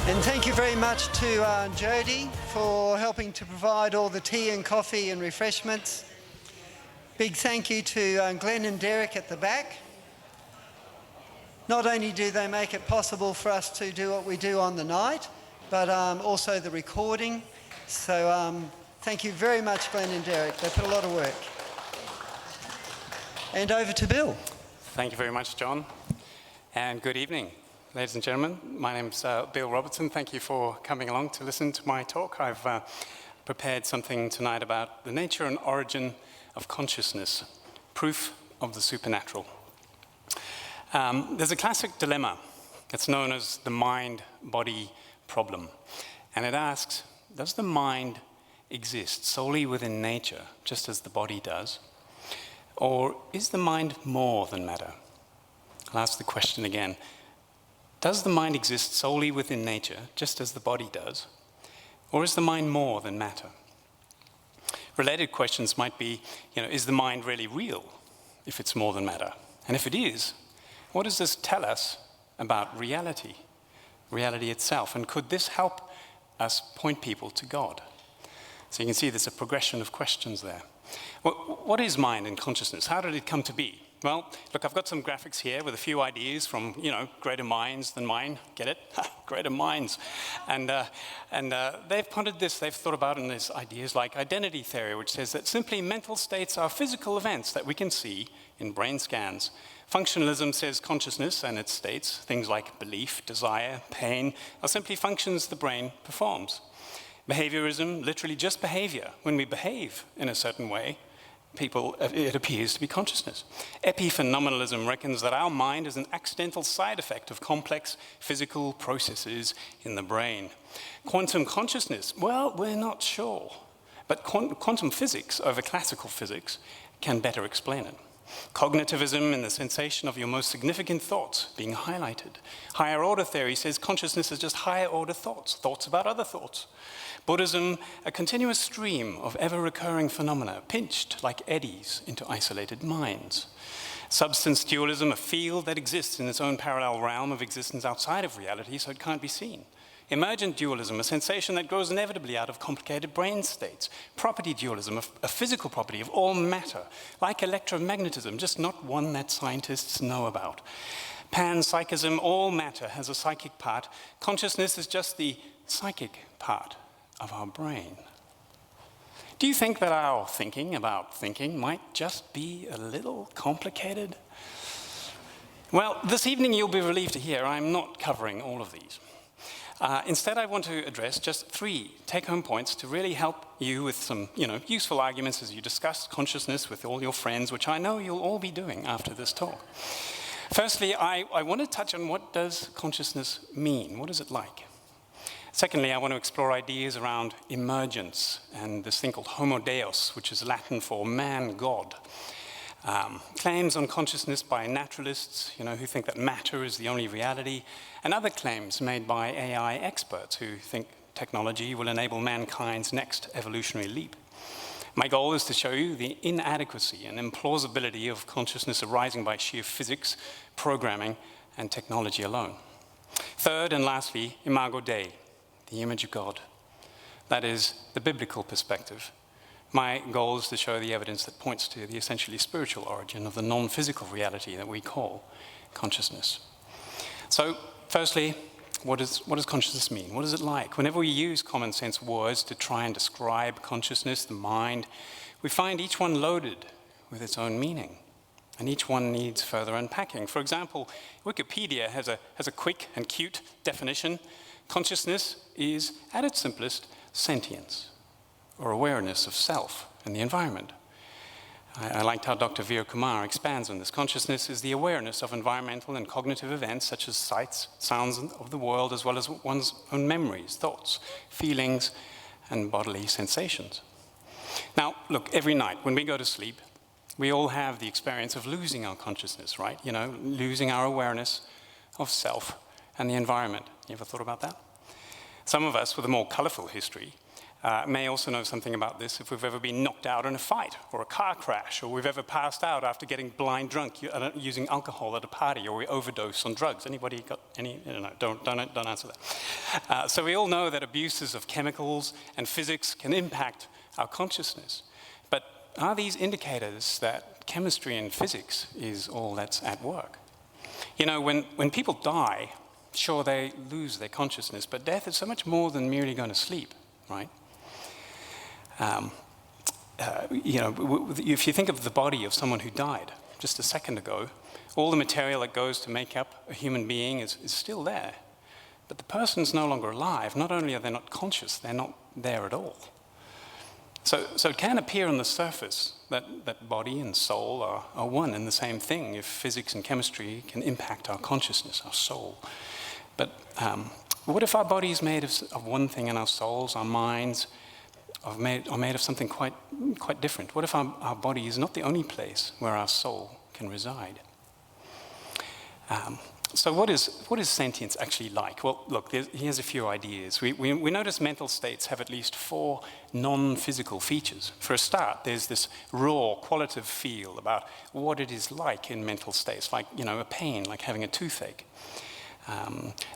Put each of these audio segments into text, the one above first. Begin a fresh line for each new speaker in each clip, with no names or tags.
And thank you very much to Jody for helping to provide all the tea and coffee and refreshments. Big thank you to Glenn and Derek at the back. Not only do they make it possible for us to do what we do on the night, but also the recording. So thank you very much, Glenn and Derek. They put a lot of work. And over to Bill.
Thank you very much, John. And good evening, ladies and gentlemen. My name's Bill Robertson. Thank you for coming along to listen to my talk. I've prepared something tonight about the nature and origin of consciousness, proof of the supernatural. There's a classic dilemma. It's known as the mind-body problem. And it asks, does the mind exist solely within nature, just as the body does? Or is the mind more than matter? I'll ask the question again. Does the mind exist solely within nature, just as the body does? Or is the mind more than matter? Related questions might be, is the mind really real if it's more than matter? And if it is, what does this tell us about reality itself? And could this help us point people to God? So you can see there's a progression of questions there. What is mind and consciousness? How did it come to be? Well, look, I've got some graphics here with a few ideas from, greater minds than mine. Get it? Greater minds. And they've pondered this, they've thought about in these ideas like identity theory, which says that simply mental states are physical events that we can see in brain scans. Functionalism says consciousness and its states, things like belief, desire, pain, are simply functions the brain performs. Behaviorism, literally just behavior. When we behave in a certain way, it appears to be consciousness. Epiphenomenalism reckons that our mind is an accidental side effect of complex physical processes in the brain. Quantum consciousness, well, we're not sure. But quantum physics over classical physics can better explain it. Cognitivism and the sensation of your most significant thoughts being highlighted. Higher order theory says consciousness is just higher order thoughts, thoughts about other thoughts. Buddhism, a continuous stream of ever-recurring phenomena, pinched like eddies into isolated minds. Substance dualism, a field that exists in its own parallel realm of existence outside of reality, so it can't be seen. Emergent dualism, a sensation that grows inevitably out of complicated brain states. Property dualism, a physical property of all matter, like electromagnetism, just not one that scientists know about. Panpsychism, all matter has a psychic part. Consciousness is just the psychic part of our brain. Do you think that our thinking about thinking might just be a little complicated? Well, this evening you'll be relieved to hear I'm not covering all of these. Instead, I want to address just 3 take-home points to really help you with some, useful arguments as you discuss consciousness with all your friends, which I know you'll all be doing after this talk. Firstly, I want to touch on what does consciousness mean? What is it like? Secondly, I want to explore ideas around emergence and this thing called homo deus, which is Latin for man-god. Claims on consciousness by naturalists, who think that matter is the only reality, and other claims made by AI experts who think technology will enable mankind's next evolutionary leap. My goal is to show you the inadequacy and implausibility of consciousness arising by sheer physics, programming, and technology alone. Third and lastly, imago Dei, the image of God. That is the biblical perspective. My goal is to show the evidence that points to the essentially spiritual origin of the non-physical reality that we call consciousness. So, firstly, what does consciousness mean? What is it like? Whenever we use common sense words to try and describe consciousness, the mind, we find each one loaded with its own meaning, and each one needs further unpacking. For example, Wikipedia has a quick and cute definition. Consciousness is, at its simplest, sentience, or awareness of self and the environment. I liked how Dr. Veer Kumar expands on this. Consciousness is the awareness of environmental and cognitive events such as sights, sounds of the world, as well as one's own memories, thoughts, feelings, and bodily sensations. Now, look, every night when we go to sleep, we all have the experience of losing our consciousness, right? Losing our awareness of self and the environment. You ever thought about that? Some of us with a more colorful history may also know something about this if we've ever been knocked out in a fight or a car crash, or we've ever passed out after getting blind drunk using alcohol at a party, or we overdose on drugs. Anybody got any? No, don't answer that. So we all know that abuses of chemicals and physics can impact our consciousness. But are these indicators that chemistry and physics is all that's at work? You know, when people die, sure, they lose their consciousness, but death is so much more than merely going to sleep, right? You know, if you think of the body of someone who died just a second ago, all the material that goes to make up a human being is still there. But the person's no longer alive. Not only are they not conscious, they're not there at all. So it can appear on the surface that body and soul are one and the same thing if physics and chemistry can impact our consciousness, our soul. But what if our body is made of one thing and our souls, our minds, are made of something quite different? What if our body is not the only place where our soul can reside? So what is sentience actually like? Well, look, here's a few ideas. We notice mental states have at least 4 non-physical features. For a start, there's this raw, qualitative feel about what it is like in mental states, like, you know, a pain, like having a toothache.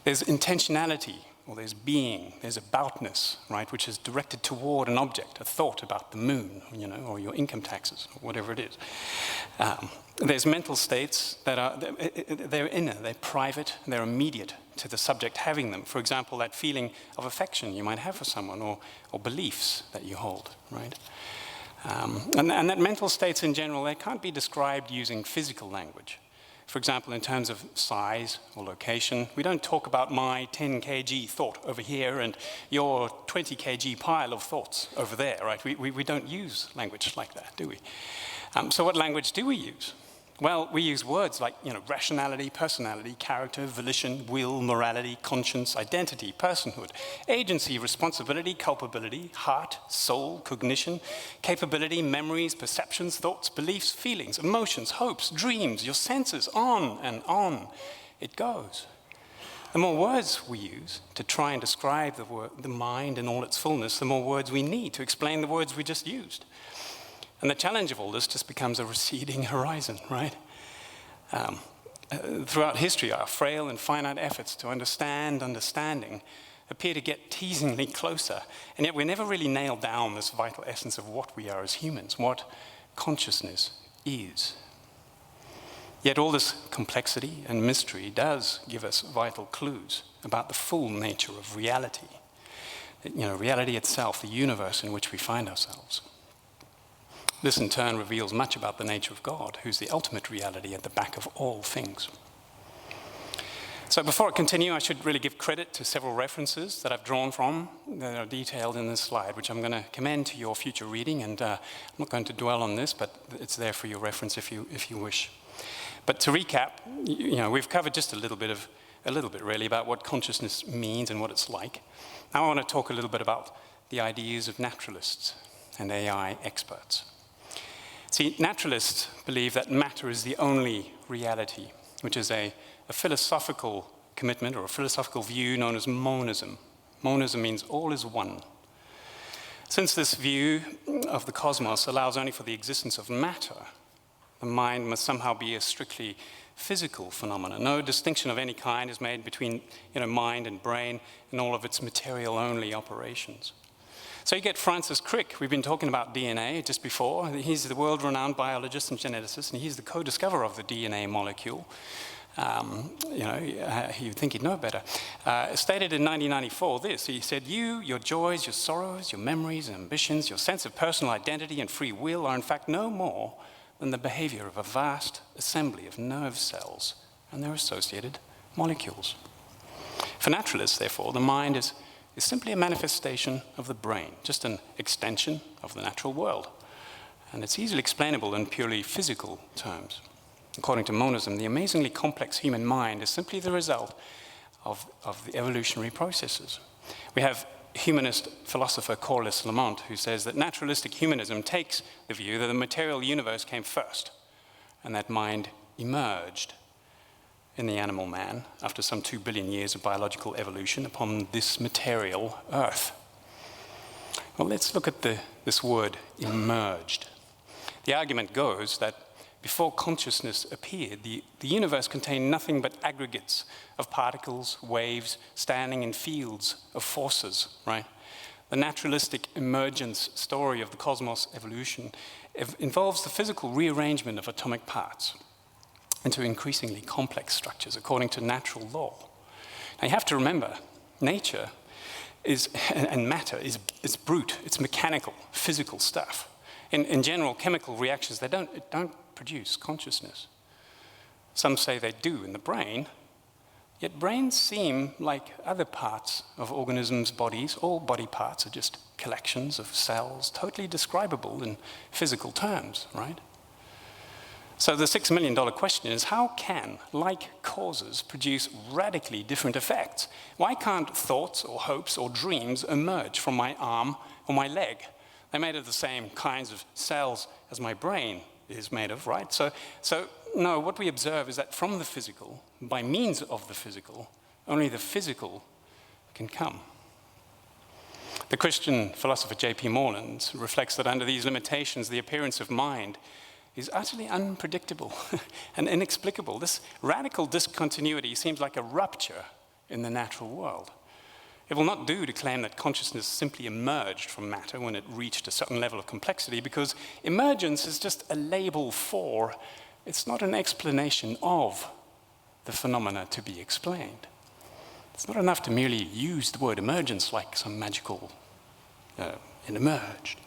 There's intentionality, or there's being, there's aboutness, right, which is directed toward an object, a thought about the moon, you know, or your income taxes, or whatever it is. There's mental states that they're inner, they're private, they're immediate to the subject having them. For example, that feeling of affection you might have for someone, or beliefs that you hold, right? And that mental states in general, they can't be described using physical language. For example, in terms of size or location, we don't talk about my 10 kg thought over here and your 20 kg pile of thoughts over there, right? We don't use language like that, do we? So what language do we use? Well, we use words like, you know, rationality, personality, character, volition, will, morality, conscience, identity, personhood, agency, responsibility, culpability, heart, soul, cognition, capability, memories, perceptions, thoughts, beliefs, feelings, emotions, hopes, dreams, your senses, on and on it goes. The more words we use to try and describe the mind in all its fullness, the more words we need to explain the words we just used. And the challenge of all this just becomes a receding horizon, right? Throughout history, our frail and finite efforts to understand understanding appear to get teasingly closer, and yet we never really nail down this vital essence of what we are as humans, what consciousness is. Yet all this complexity and mystery does give us vital clues about the full nature of reality. You know, reality itself, the universe in which we find ourselves. This in turn reveals much about the nature of God, who's the ultimate reality at the back of all things. So before I continue, I should really give credit to several references that I've drawn from that are detailed in this slide, which I'm going to commend to your future reading, and I'm not going to dwell on this, but it's there for your reference if you wish. But to recap, you know, we've covered just a little bit really about what consciousness means and what it's like. Now I want to talk a little bit about the ideas of naturalists and AI experts. See, naturalists believe that matter is the only reality, which is a philosophical commitment or a philosophical view known as monism. Monism means all is one. Since this view of the cosmos allows only for the existence of matter, the mind must somehow be a strictly physical phenomenon. No distinction of any kind is made between, you know, mind and brain in all of its material-only operations. So you get Francis Crick. We've been talking about DNA just before. He's the world-renowned biologist and geneticist, and he's the co-discoverer of the DNA molecule. You know, you'd think he'd know better. Stated in 1994 this, he said, your joys, your sorrows, your memories and ambitions, your sense of personal identity and free will are in fact no more than the behavior of a vast assembly of nerve cells and their associated molecules. For naturalists, therefore, the mind is simply a manifestation of the brain, just an extension of the natural world. And it's easily explainable in purely physical terms. According to monism, the amazingly complex human mind is simply the result of the evolutionary processes. We have humanist philosopher Corliss Lamont, who says that naturalistic humanism takes the view that the material universe came first, and that mind emerged in the animal man after some 2 billion years of biological evolution upon this material Earth. Well, let's look at this word, emerged. The argument goes that before consciousness appeared, the universe contained nothing but aggregates of particles, waves, standing in fields of forces, right? The naturalistic emergence story of the cosmos evolution involves the physical rearrangement of atomic parts into increasingly complex structures according to natural law. Now you have to remember, nature and matter is brute, it's mechanical, physical stuff. In general, chemical reactions, they don't produce consciousness. Some say they do in the brain, yet brains seem like other parts of organisms' bodies. All body parts are just collections of cells, totally describable in physical terms, right? So the $6 million question is, how can like causes produce radically different effects? Why can't thoughts or hopes or dreams emerge from my arm or my leg? They're made of the same kinds of cells as my brain is made of, right? So no, what we observe is that from the physical, by means of the physical, only the physical can come. The Christian philosopher J.P. Moreland reflects that under these limitations, the appearance of mind is utterly unpredictable and inexplicable. This radical discontinuity seems like a rupture in the natural world. It will not do to claim that consciousness simply emerged from matter when it reached a certain level of complexity, because emergence is just a label for, it's not an explanation of the phenomena to be explained. It's not enough to merely use the word emergence like some magical, it emerged.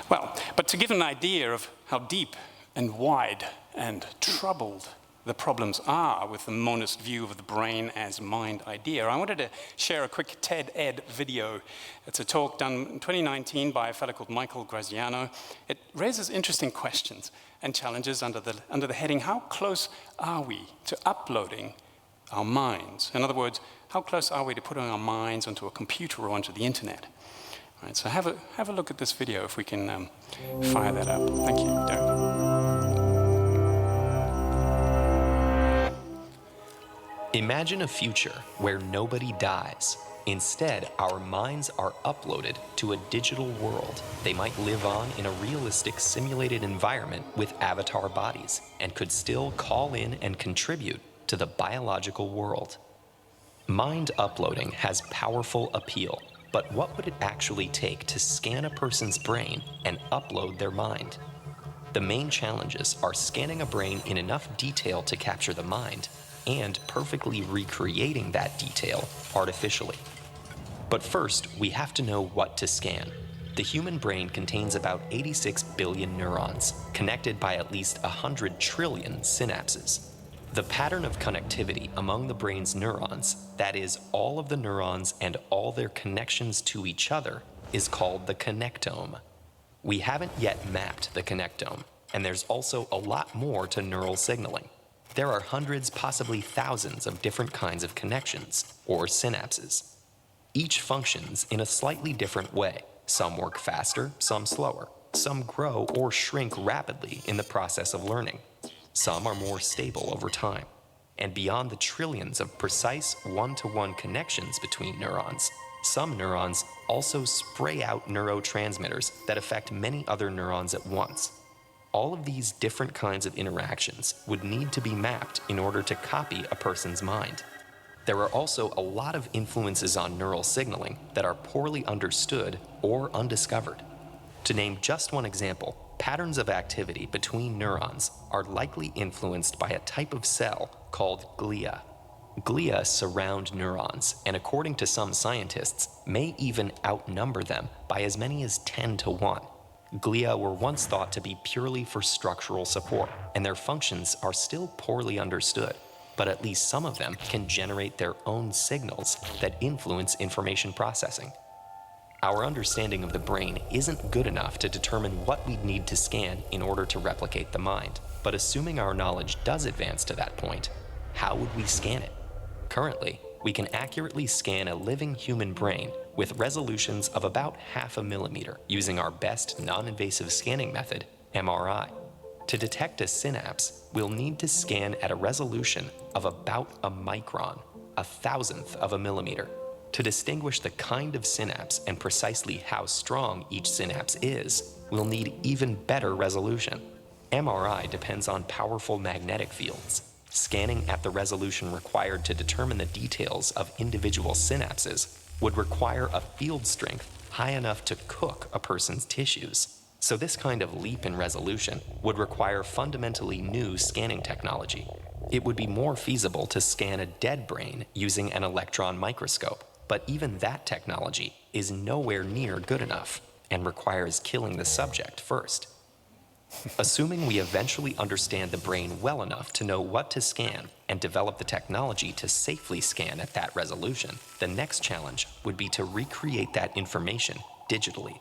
Well, but to give an idea of how deep and wide and troubled the problems are with the monist view of the brain as mind idea, I wanted to share a quick TED-Ed video. It's a talk done in 2019 by a fellow called Michael Graziano. It raises interesting questions and challenges under the heading, how close are we to uploading our minds? In other words, how close are we to putting our minds onto a computer or onto the internet? All right, so have a look at this video if we can fire that up. Thank you, Derek.
Imagine a future where nobody dies. Instead, our minds are uploaded to a digital world. They might live on in a realistic simulated environment with avatar bodies and could still call in and contribute to the biological world. Mind uploading has powerful appeal, but what would it actually take to scan a person's brain and upload their mind? The main challenges are scanning a brain in enough detail to capture the mind and perfectly recreating that detail artificially. But first, we have to know what to scan. The human brain contains about 86 billion neurons, connected by at least 100 trillion synapses. The pattern of connectivity among the brain's neurons, that is, all of the neurons and all their connections to each other, is called the connectome. We haven't yet mapped the connectome, and there's also a lot more to neural signaling. There are hundreds, possibly thousands of different kinds of connections, or synapses. Each functions in a slightly different way. Some work faster, some slower. Some grow or shrink rapidly in the process of learning. Some are more stable over time. And beyond the trillions of precise one-to-one connections between neurons, some neurons also spray out neurotransmitters that affect many other neurons at once. All of these different kinds of interactions would need to be mapped in order to copy a person's mind. There are also a lot of influences on neural signaling that are poorly understood or undiscovered. To name just one example, patterns of activity between neurons are likely influenced by a type of cell called glia. Glia surround neurons, and according to some scientists, may even outnumber them by as many as 10 to 1. Glia were once thought to be purely for structural support, and their functions are still poorly understood, but at least some of them can generate their own signals that influence information processing. Our understanding of the brain isn't good enough to determine what we'd need to scan in order to replicate the mind, but assuming our knowledge does advance to that point, how would we scan it? Currently, we can accurately scan a living human brain with resolutions of about 0.5 millimeter using our best non-invasive scanning method, MRI. To detect a synapse, we'll need to scan at a resolution of about a micron, 1,000th of a millimeter. To distinguish the kind of synapse and precisely how strong each synapse is, we'll need even better resolution. MRI depends on powerful magnetic fields. Scanning at the resolution required to determine the details of individual synapses would require a field strength high enough to cook a person's tissues. So this kind of leap in resolution would require fundamentally new scanning technology. It would be more feasible to scan a dead brain using an electron microscope, but even that technology is nowhere near good enough and requires killing the subject first. Assuming we eventually understand the brain well enough to know what to scan and develop the technology to safely scan at that resolution, the next challenge would be to recreate that information digitally.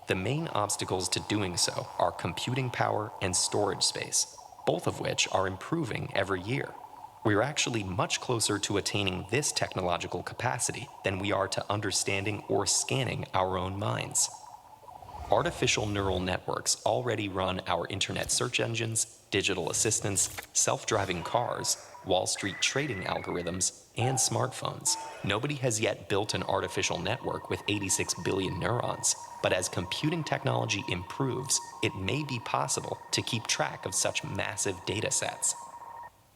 The main obstacles to doing so are computing power and storage space, both of which are improving every year. We're actually much closer to attaining this technological capacity than we are to understanding or scanning our own minds. Artificial neural networks already run our internet search engines, digital assistants, self-driving cars, Wall Street trading algorithms, and smartphones. Nobody has yet built an artificial network with 86 billion neurons, but as computing technology improves, it may be possible to keep track of such massive data sets.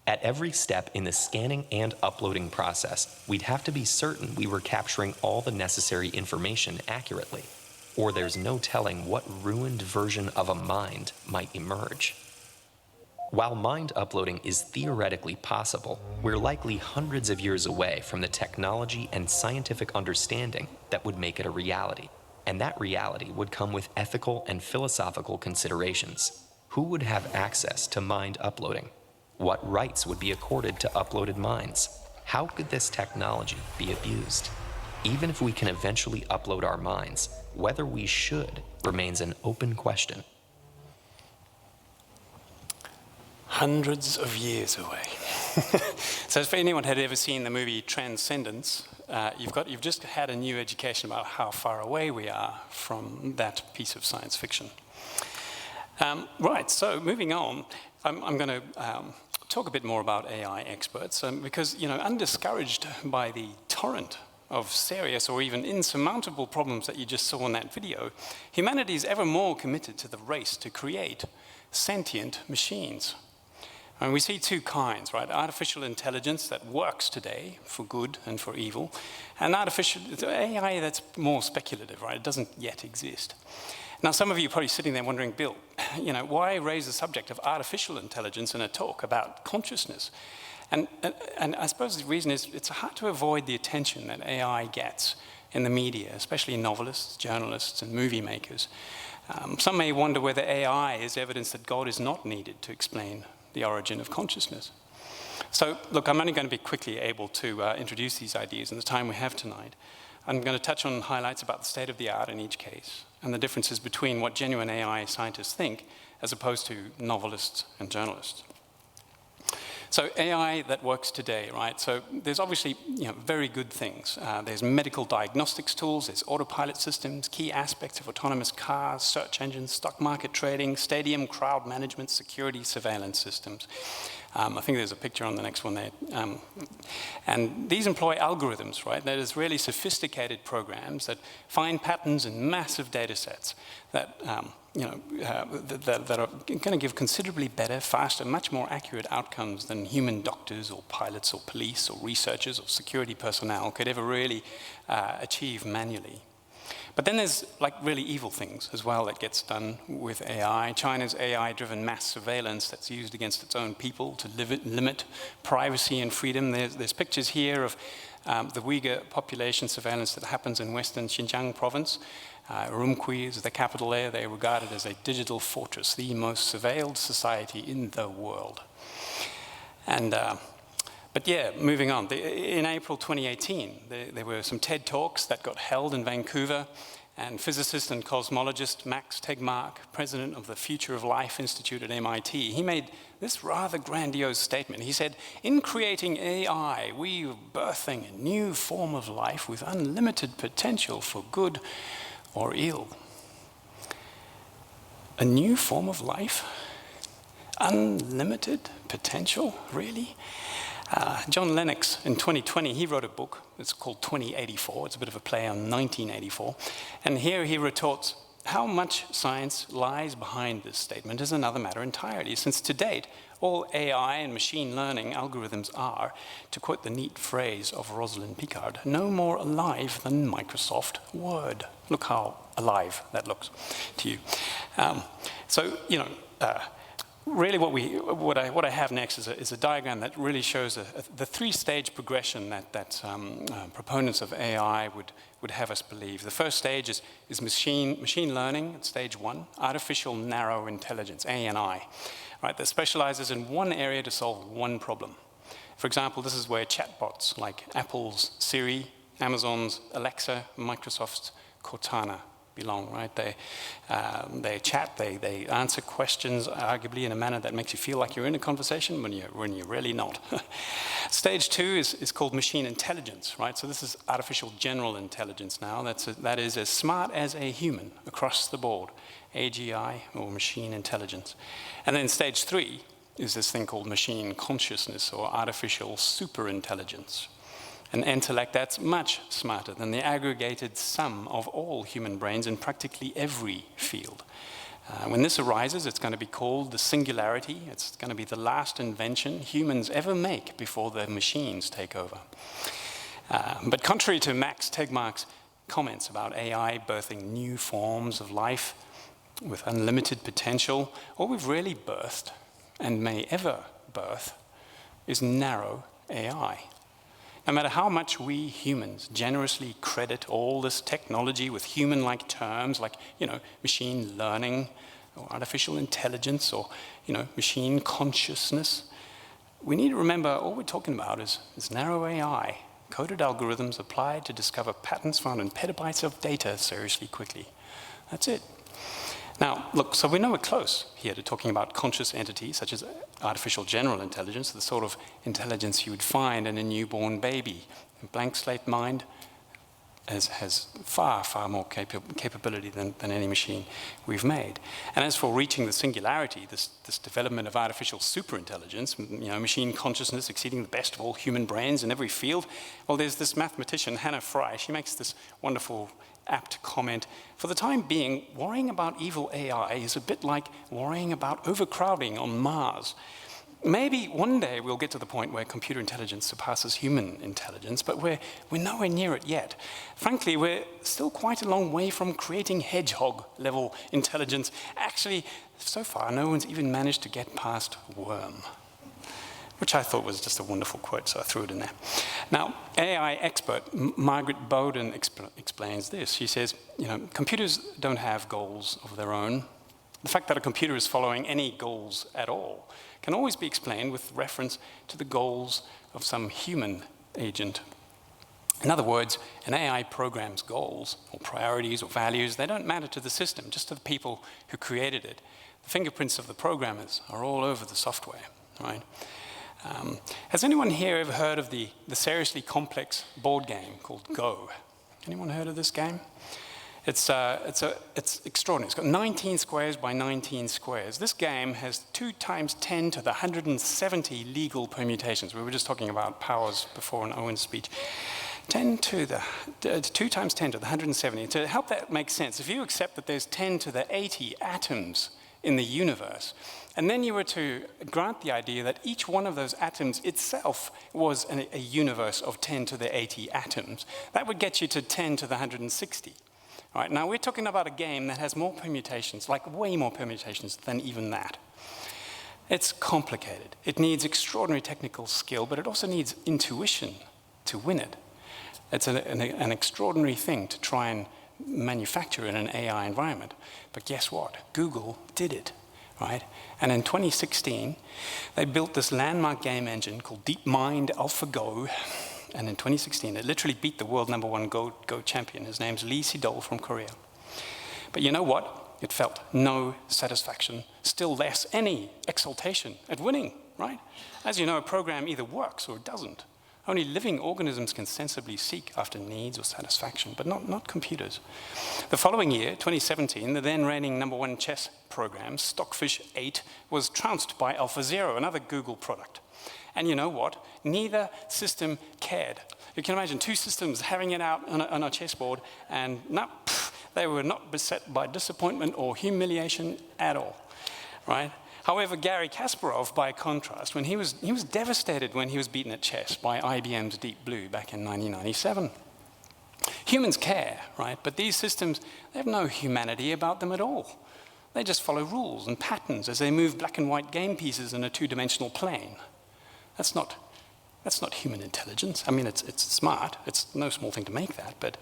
At every step in the scanning and uploading process, we'd have to be certain we were capturing all the necessary information accurately, or there's no telling what ruined version of a mind might emerge. While mind uploading is theoretically possible, we're likely hundreds of years away from the technology and scientific understanding that would make it a reality. And that reality would come with ethical and philosophical considerations. Who would have access to mind uploading? What rights would be accorded to uploaded minds? How could this technology be abused? Even if we can eventually upload our minds, whether we should remains an open question.
Hundreds of years away. So if anyone had ever seen the movie Transcendence, you've just had a new education about how far away we are from that piece of science fiction. Right, so moving on, I'm going to talk a bit more about AI experts, because, undiscouraged by the torrent of serious or even insurmountable problems that you just saw in that video, humanity is ever more committed to the race to create sentient machines. And we see two kinds, right? Artificial intelligence that works today for good and for evil, and artificial AI that's more speculative, right? It doesn't yet exist. Now, some of you are probably sitting there wondering, Bill, why raise the subject of artificial intelligence in a talk about consciousness? And I suppose the reason is it's hard to avoid the attention that AI gets in the media, especially novelists, journalists, and movie makers. Some may wonder whether AI is evidence that God is not needed to explain the origin of consciousness. So, look, I'm only going to be quickly able to introduce these ideas in the time we have tonight. I'm going to touch on highlights about the state of the art in each case, and the differences between what genuine AI scientists think as opposed to novelists and journalists. So AI that works today, right? So there's obviously very good things. There's medical diagnostics tools, there's autopilot systems, key aspects of autonomous cars, search engines, stock market trading, stadium crowd management, security surveillance systems. I think there's a picture on the next one there. And these employ algorithms, right? That is really sophisticated programs that find patterns in massive data sets that that are going to give considerably better, faster, much more accurate outcomes than human doctors or pilots or police or researchers or security personnel could ever really achieve manually. But then there's really evil things as well that gets done with AI. China's AI-driven mass surveillance that's used against its own people to limit privacy and freedom. There's pictures here of the Uyghur population surveillance that happens in western Xinjiang province. Urumqi is the capital there. They are regarded as a digital fortress, the most surveilled society in the world. And but yeah, moving on. In April 2018, there were some TED Talks that got held in Vancouver, and physicist and cosmologist Max Tegmark, president of the Future of Life Institute at MIT, he made this rather grandiose statement. He said, "In creating AI, we are birthing a new form of life with unlimited potential for good or ill." A new form of life? Unlimited potential? Really? John Lennon in 2020, he wrote a book. It's called 2084. It's a bit of a play on 1984. And here he retorts, how much science lies behind this statement is another matter entirely, since to date, all AI and machine learning algorithms are, to quote the neat phrase of Rosalind Picard, no more alive than Microsoft Word. Look how alive that looks to you. Really what I have next is a diagram that really shows the three-stage progression that proponents of AI would have us believe. The first stage is machine learning at stage 1, artificial narrow intelligence, ANI, right, that specializes in one area to solve one problem. For example, this is where chatbots like Apple's Siri, Amazon's Alexa, Microsoft's Cortana belong, right? They chat, they answer questions, arguably in a manner that makes you feel like you're in a conversation when you're really not. Stage 2 is called machine intelligence, right? So this is artificial general intelligence now. That is as smart as a human across the board, AGI or machine intelligence. And then stage 3 is this thing called machine consciousness or artificial superintelligence. An intellect that's much smarter than the aggregated sum of all human brains in practically every field. When this arises, it's going to be called the singularity. It's going to be the last invention humans ever make before the machines take over. But contrary to Max Tegmark's comments about AI birthing new forms of life with unlimited potential, what we've really birthed and may ever birth is narrow AI. No matter how much we humans generously credit all this technology with human-like terms like, machine learning or artificial intelligence or, machine consciousness, we need to remember all we're talking about is narrow AI, coded algorithms applied to discover patterns found in petabytes of data seriously quickly. That's it. Now, look, so we know we're close here to talking about conscious entities such as artificial general intelligence, the sort of intelligence you would find in a newborn baby. A blank slate mind has far, far more capability than any machine we've made. And as for reaching the singularity, this development of artificial superintelligence, machine consciousness exceeding the best of all human brains in every field, well, there's this mathematician, Hannah Fry. She makes this wonderful apt comment, for the time being, worrying about evil AI is a bit like worrying about overcrowding on Mars. Maybe one day we'll get to the point where computer intelligence surpasses human intelligence, but we're nowhere near it yet. Frankly, we're still quite a long way from creating hedgehog-level intelligence. Actually, so far, no one's even managed to get past worm, which I thought was just a wonderful quote, so I threw it in there. Now, AI expert Margaret Bowden explains this. She says, computers don't have goals of their own. The fact that a computer is following any goals at all can always be explained with reference to the goals of some human agent. In other words, an AI program's goals or priorities or values, they don't matter to the system, just to the people who created it. The fingerprints of the programmers are all over the software, right? Has anyone here ever heard of the seriously complex board game called Go? Anyone heard of this game? It's extraordinary. It's got 19 squares by 19 squares. This game has 2 times 10 to the 170 legal permutations. We were just talking about powers before in Owen's speech. 2 times 10 to the 170. To help that make sense, if you accept that there's 10 to the 80 atoms in the universe, and then you were to grant the idea that each one of those atoms itself was a universe of 10 to the 80 atoms, that would get you to 10 to the 160. All right, now we're talking about a game that has more permutations, like way more permutations than even that. It's complicated. It needs extraordinary technical skill, but it also needs intuition to win it. It's an extraordinary thing to try and manufacture in an AI environment. But guess what? Google did it, right? And in 2016, they built this landmark game engine called DeepMind AlphaGo. And in 2016, it literally beat the world #1 Go champion. His name's Lee Sedol from Korea. But you know what? It felt no satisfaction, still less any exultation at winning, right? As you know, a program either works or it doesn't. Only living organisms can sensibly seek after needs or satisfaction, but not computers. The following year, 2017, the then reigning #1 chess program, Stockfish 8, was trounced by AlphaZero, another Google product. And you know what? Neither system cared. You can imagine two systems having it out on a chessboard, and no, they were not beset by disappointment or humiliation at all, right? However, Garry Kasparov, by contrast, when he was devastated when he was beaten at chess by IBM's Deep Blue back in 1997. Humans care, right? But these systems, they have no humanity about them at all. They just follow rules and patterns as they move black and white game pieces in a two-dimensional plane. That's not human intelligence. I mean, it's smart. It's no small thing to make that, but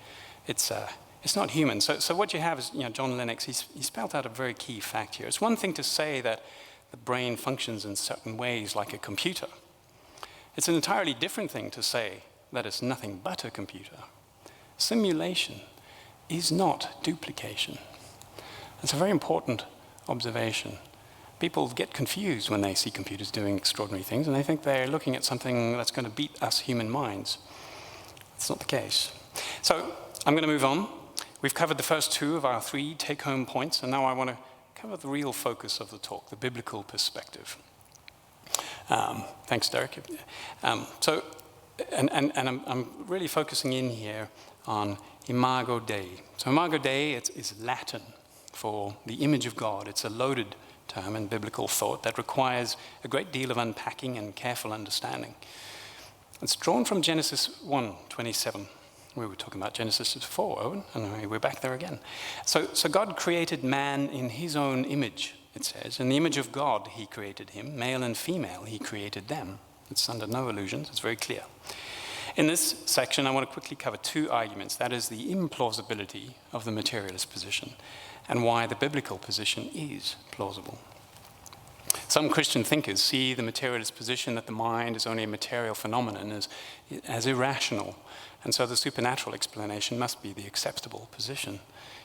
it's not human. So what you have is, John Lennox, he spelled out a very key fact here. It's one thing to say that the brain functions in certain ways like a computer. It's an entirely different thing to say that it's nothing but a computer. Simulation is not duplication. That's a very important observation. People get confused when they see computers doing extraordinary things, and they think they're looking at something that's going to beat us human minds. It's not the case. So I'm going to move on. We've covered the first two of our 3 take-home points, and now I want to cover the real focus of the talk, the biblical perspective. Thanks, Derek. I'm really focusing in here on imago Dei. So imago Dei is Latin for the image of God. It's a loaded term in biblical thought that requires a great deal of unpacking and careful understanding. It's drawn from Genesis 1:27. We were talking about Genesis 4, Owen, and we're back there again. So God created man in his own image, it says. In the image of God, he created him. Male and female, he created them. It's under no illusions. It's very clear. In this section, I want to quickly cover 2 arguments. That is the implausibility of the materialist position and why the biblical position is plausible. Some Christian thinkers see the materialist position that the mind is only a material phenomenon as irrational, and so the supernatural explanation must be the acceptable position.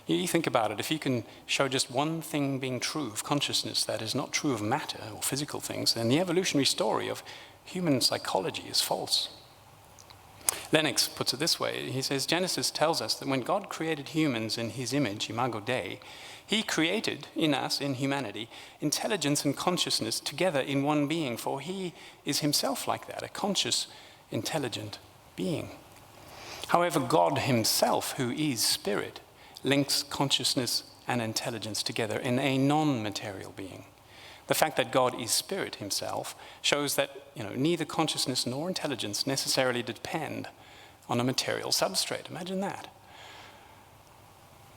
You think about it, if you can show just one thing being true of consciousness that is not true of matter or physical things, then the evolutionary story of human psychology is false. Lennox puts it this way. He says, Genesis tells us that when God created humans in his image, imago Dei, he created in us, in humanity, intelligence and consciousness together in one being, for he is himself like that, a conscious, intelligent being. However, God himself, who is spirit, links consciousness and intelligence together in a non-material being. The fact that God is spirit himself shows that neither consciousness nor intelligence necessarily depend on a material substrate. Imagine that.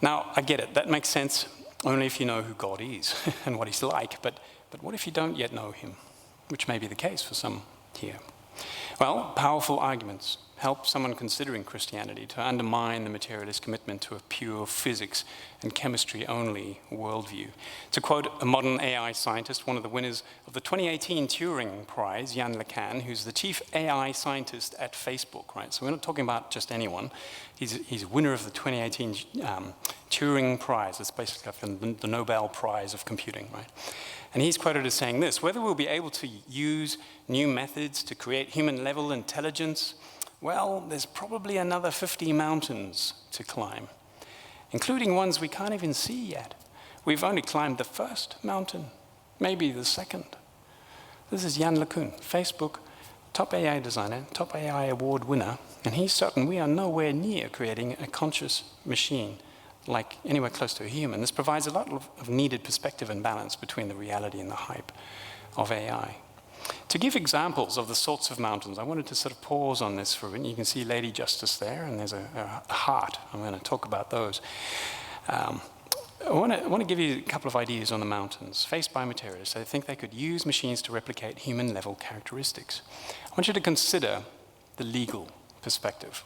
Now, I get it. That makes sense only if you know who God is and what he's like. But what if you don't yet know him, which may be the case for some here? Well, powerful arguments help someone considering Christianity to undermine the materialist commitment to a pure physics and chemistry-only worldview. To quote a modern AI scientist, one of the winners of the 2018 Turing Prize, Jan LeCun, who's the chief AI scientist at Facebook, right? So we're not talking about just anyone. He's a winner of the 2018 Turing Prize. It's basically like the Nobel Prize of computing, right? And he's quoted as saying this: whether we'll be able to use new methods to create human-level intelligence, well, there's probably another 50 mountains to climb, including ones we can't even see yet. We've only climbed the first mountain, maybe the second. This is Jan LeCun, Facebook top AI designer, top AI award winner, and he's certain we are nowhere near creating a conscious machine like anywhere close to a human. This provides a lot of needed perspective and balance between the reality and the hype of AI. To give examples of the sorts of mountains, I wanted to sort of pause on this for a minute. You can see Lady Justice there, and there's a heart. I'm going to talk about those. I want to give you a couple of ideas on the mountains faced by materialists. I think they could use machines to replicate human-level characteristics. I want you to consider the legal perspective.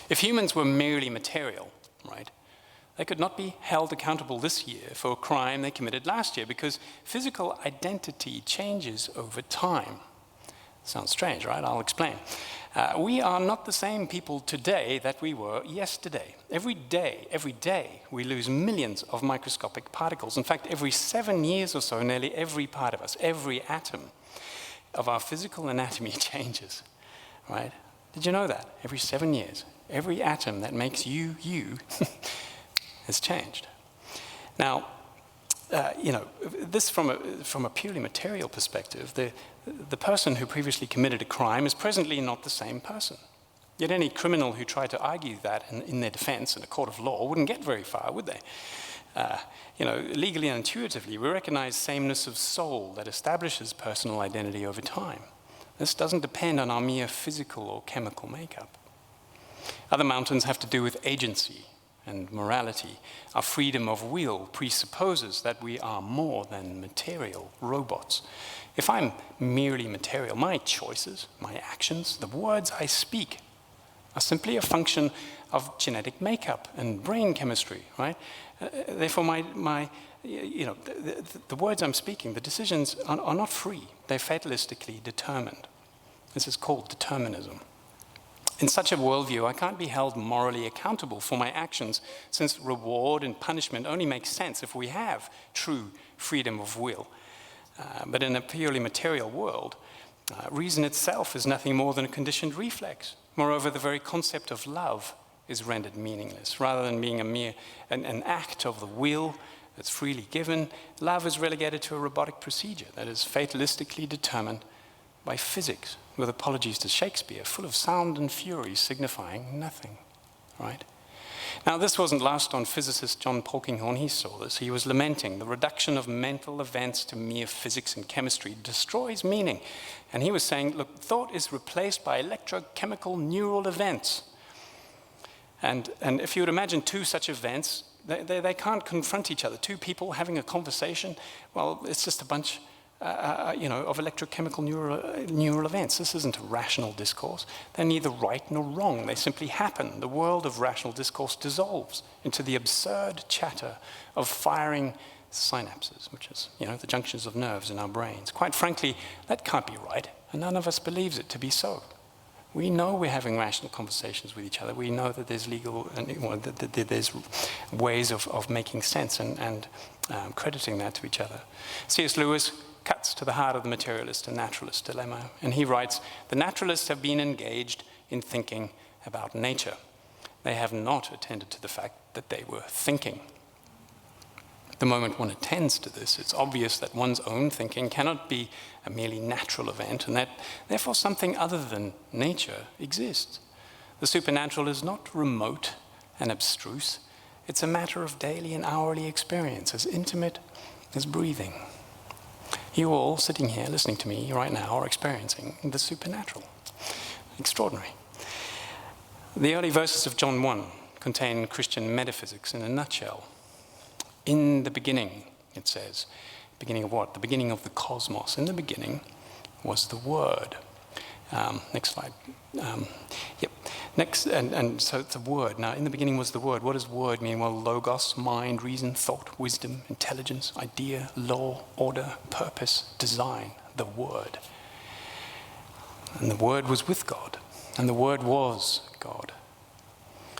If humans were merely material, right, they could not be held accountable this year for a crime they committed last year because physical identity changes over time. Sounds strange, right? I'll explain. We are not the same people today that we were yesterday. Every day, we lose millions of microscopic particles. In fact, every 7 years or so, nearly every part of us, every atom of our physical anatomy changes, right? Did you know that? Every 7 years, every atom that makes you has changed. Now, this from a purely material perspective, the person who previously committed a crime is presently not the same person. Yet any criminal who tried to argue that in their defense in a court of law wouldn't get very far, would they? Legally and intuitively, we recognize sameness of soul that establishes personal identity over time. This doesn't depend on our mere physical or chemical makeup. Other mountains have to do with agency and morality. Our freedom of will presupposes that we are more than material robots. If I'm merely material, my choices, my actions, the words I speak are simply a function of genetic makeup and brain chemistry, right? Therefore, the words I'm speaking, the decisions are not free. They're fatalistically determined. This is called determinism. In such a worldview, I can't be held morally accountable for my actions, since reward and punishment only make sense if we have true freedom of will. But in a purely material world, reason itself is nothing more than a conditioned reflex. Moreover, the very concept of love is rendered meaningless. Rather than being an act of the will that's freely given, love is relegated to a robotic procedure that is fatalistically determined by physics, with apologies to Shakespeare, full of sound and fury signifying nothing, right? Now, this wasn't lost on physicist John Polkinghorne. He saw this. He was lamenting the reduction of mental events to mere physics and chemistry destroys meaning. And he was saying, look, thought is replaced by electrochemical neural events. And if you would imagine two such events, they can't confront each other. Two people having a conversation, well, it's just a bunch of electrochemical neural events. This isn't a rational discourse. They're neither right nor wrong. They simply happen. The world of rational discourse dissolves into the absurd chatter of firing synapses, which is, the junctions of nerves in our brains. Quite frankly, that can't be right, and none of us believes it to be so. We know we're having rational conversations with each other. We know that there's that there's ways of making sense and crediting that to each other. C.S. Lewis cuts to the heart of the materialist and naturalist dilemma, and he writes, the naturalists have been engaged in thinking about nature. They have not attended to the fact that they were thinking. The moment one attends to this, it's obvious that one's own thinking cannot be a merely natural event, and that therefore something other than nature exists. The supernatural is not remote and abstruse. It's a matter of daily and hourly experience, as intimate as breathing. You all sitting here listening to me right now are experiencing the supernatural. Extraordinary. The early verses of John 1 contain Christian metaphysics in a nutshell. In the beginning, it says, beginning of what? The beginning of the cosmos. In the beginning was the Word. Next slide. Next, and so it's a word. Now, in the beginning was the Word. What does word mean? Well, logos, mind, reason, thought, wisdom, intelligence, idea, law, order, purpose, design, the Word. And the Word was with God, and the Word was God.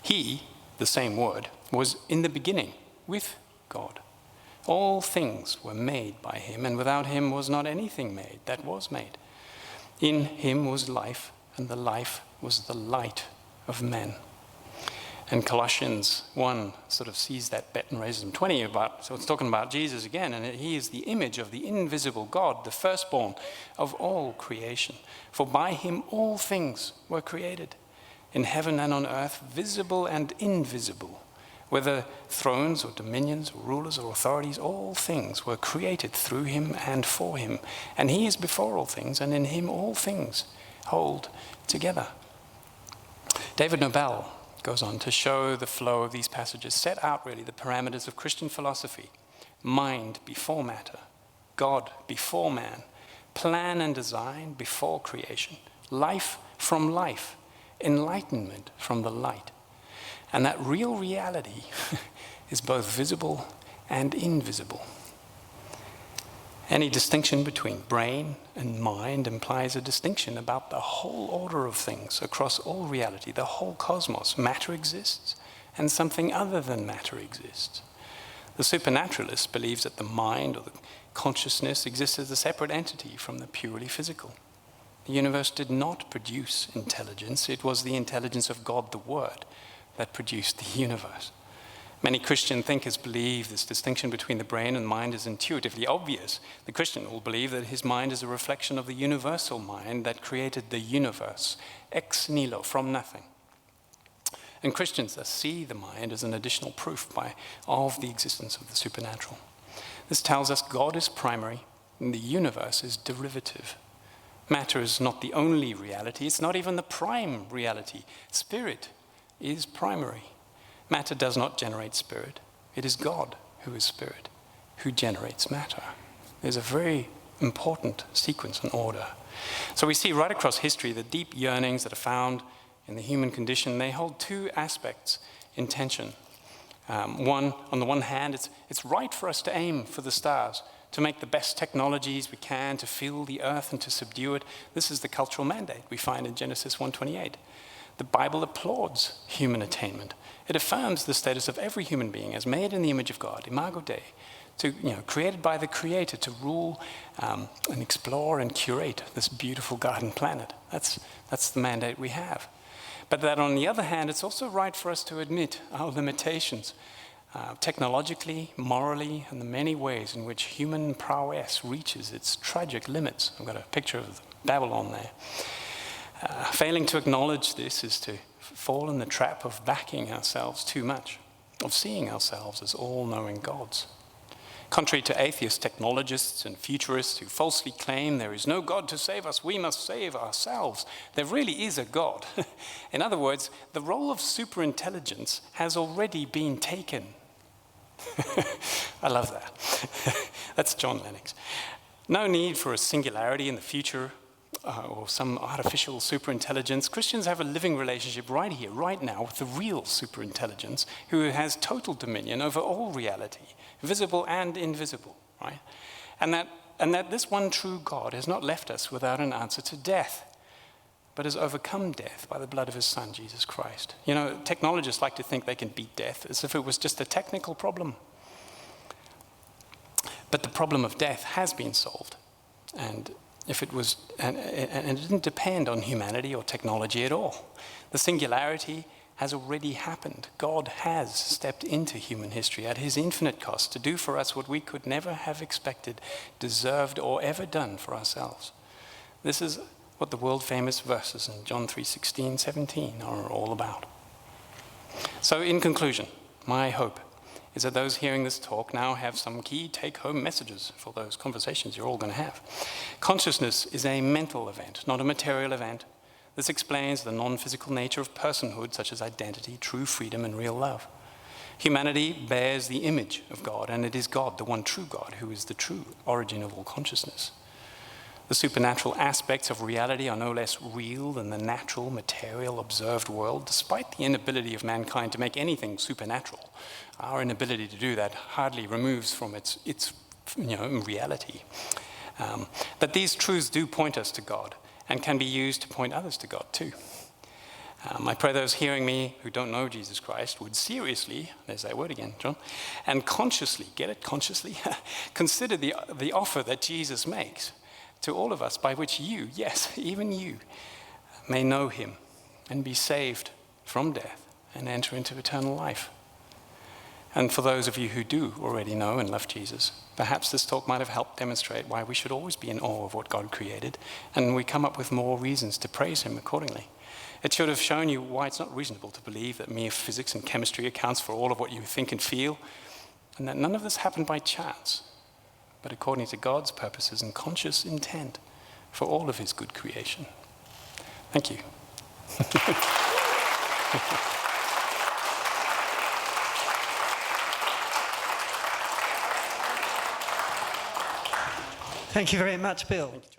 He, the same Word, was in the beginning with God. All things were made by him, and without him was not anything made that was made. In him was life, and the life was the light of men. And Colossians 1 sort of sees that bet and raises them 20 about, so it's talking about Jesus again, and he is the image of the invisible God, the firstborn of all creation. For by him all things were created, in heaven and on earth, visible and invisible. Whether thrones or dominions or rulers or authorities, all things were created through him and for him. And he is before all things, and in him all things hold together. David Nobel goes on to show the flow of these passages, set out really the parameters of Christian philosophy. Mind before matter, God before man, plan and design before creation, life from life, enlightenment from the light. And that real reality is both visible and invisible. Any distinction between brain and mind implies a distinction about the whole order of things across all reality, the whole cosmos. Matter exists, and something other than matter exists. The supernaturalist believes that the mind or the consciousness exists as a separate entity from the purely physical. The universe did not produce intelligence. It was the intelligence of God, the Word, that produced the universe. Many Christian thinkers believe this distinction between the brain and mind is intuitively obvious. The Christian will believe that his mind is a reflection of the universal mind that created the universe, ex nihilo, from nothing. And Christians thus see the mind as an additional proof of the existence of the supernatural. This tells us God is primary and the universe is derivative. Matter is not the only reality, it's not even the prime reality. Spirit is primary. Matter does not generate spirit. It is God who is spirit, who generates matter. There's a very important sequence and order. So we see right across history the deep yearnings that are found in the human condition. They hold two aspects in tension. On the one hand, it's right for us to aim for the stars, to make the best technologies we can, to fill the earth and to subdue it. This is the cultural mandate we find in Genesis 1:28. The Bible applauds human attainment. It affirms the status of every human being as made in the image of God, imago Dei, created by the Creator to rule and explore and curate this beautiful garden planet. That's the mandate we have. But that on the other hand, it's also right for us to admit our limitations, technologically, morally, and the many ways in which human prowess reaches its tragic limits. I've got a picture of Babylon there. Failing to acknowledge this is to fall in the trap of backing ourselves too much, of seeing ourselves as all-knowing gods. Contrary to atheist technologists and futurists who falsely claim there is no God to save us, we must save ourselves, there really is a God. In other words, the role of superintelligence has already been taken. I love that. That's John Lennox. No need for a singularity in the future or some artificial superintelligence. Christians have a living relationship right here, right now, with the real superintelligence who has total dominion over all reality, visible and invisible, right? And that this one true God has not left us without an answer to death, but has overcome death by the blood of his Son, Jesus Christ. You know, technologists like to think they can beat death as if it was just a technical problem. But the problem of death has been solved. And it didn't depend on humanity or technology at all. The singularity has already happened. God has stepped into human history at his infinite cost to do for us what we could never have expected, deserved, or ever done for ourselves. This is what the world-famous verses in John 3:16, 17 are all about. So in conclusion, my hope is that those hearing this talk now have some key take-home messages for those conversations you're all going to have. Consciousness is a mental event, not a material event. This explains the non-physical nature of personhood, such as identity, true freedom, and real love. Humanity bears the image of God, and it is God, the one true God, who is the true origin of all consciousness. The supernatural aspects of reality are no less real than the natural, material, observed world, despite the inability of mankind to make anything supernatural. Our inability to do that hardly removes from its reality. But these truths do point us to God and can be used to point others to God too. I pray those hearing me who don't know Jesus Christ would seriously, there's that word again, John, and consciously, get it, consciously, consider the offer that Jesus makes to all of us, by which you, yes, even you, may know him and be saved from death and enter into eternal life. And for those of you who do already know and love Jesus, perhaps this talk might have helped demonstrate why we should always be in awe of what God created, and we come up with more reasons to praise him accordingly. It should have shown you why it's not reasonable to believe that mere physics and chemistry accounts for all of what you think and feel, and that none of this happened by chance, but according to God's purposes and conscious intent for all of his good creation. Thank you.
Thank you very much, Bill.